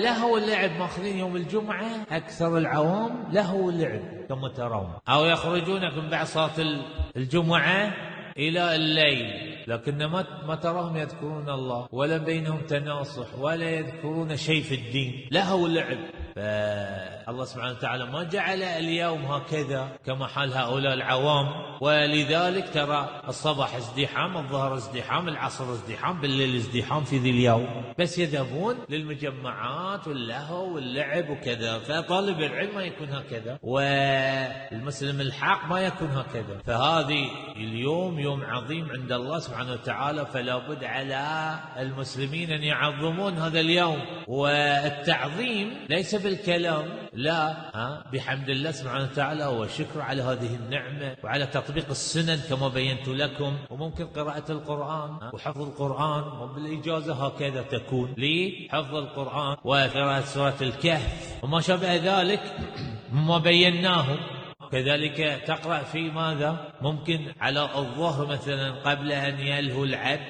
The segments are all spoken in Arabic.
فلهو اللعب ماخذين يوم الجمعة أكثر العوام لهو اللعب كما ترون، أو يخرجونكم بعد صلاة الجمعة إلى الليل، لكن ما تراهم يذكرون الله ولا بينهم تناصح ولا يذكرون شيء في الدين، لهو اللعب. فالله سبحانه وتعالى ما جعل اليوم هكذا كما حال هؤلاء العوام، ولذلك ترى الصباح ازدحام، الظهر ازدحام، العصر ازدحام، بالليل ازدحام في ذي اليوم، بس يذهبون للمجمعات واللهو واللعب وكذا. فطالب العلم ما يكون هكذا، والمسلم الحق ما يكون هكذا. فهذه اليوم يوم عظيم عند الله سبحانه وتعالى، فلا بد على المسلمين أن يعظمون هذا اليوم. والتعظيم ليس بالكلام، لا، بحمد الله سبحانه وتعالى والشكر على هذه النعمة وعلى تطبيق السنن كما بينت لكم، وممكن قراءة القرآن وحفظ القرآن، وبالإجازة هكذا تكون لحفظ القرآن وقراءة سورة الكهف وما شابه ذلك ما بيناه. كذلك تقرأ في ماذا؟ ممكن على الظهر مثلا قبل أن يلهو العبد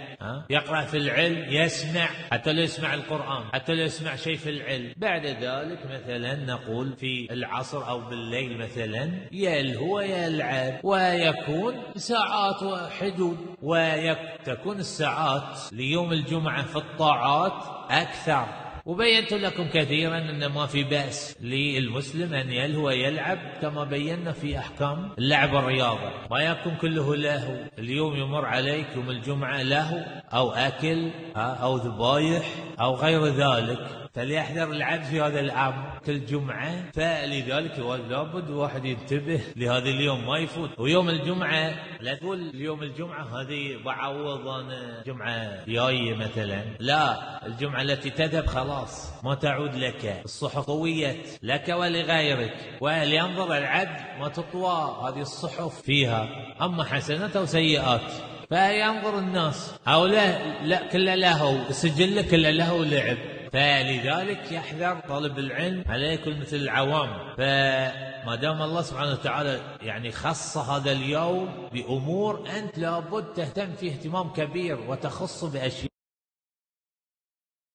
يقرأ في العلم، يسمع حتى لا يسمع القرآن، حتى لا يسمع شيء في العلم. بعد ذلك مثلا نقول في العصر أو بالليل مثلا يلهو ويلعب، ويكون ساعات وحدود، وتكون الساعات ليوم الجمعة في الطاعات أكثر. وبينت لكم كثيرا أن ما في بأس للمسلم أن يلهو ويلعب كما بينا في أحكام اللعب الرياضة، ما يكون كله لهو. اليوم يمر عليك يوم الجمعة لهو أو أكل أو ذبايح أو غير ذلك، فليحذر العبد في هذا الأمر كل جمعة. فلذلك لابد واحد ينتبه لهذا اليوم ما يفوت. ويوم الجمعة لا تقول اليوم الجمعة هذه بعوض أنا جمعة جاية مثلا، لا، الجمعة التي تذهب خلاص ما تعود لك، الصحف طويت لك ولغيرك، ولينظر العبد ما تطوى هذه الصحف فيها، أما حسنات أو سيئات، فينظر الناس أو لا كل لهو، السجل كل لهو لعب. فلذلك يحذر طالب العلم عليه يكون مثل العوام. فما دام الله سبحانه وتعالى يعني خص هذا اليوم بأمور أنت لابد تهتم فيه اهتمام كبير وتخص بأشياء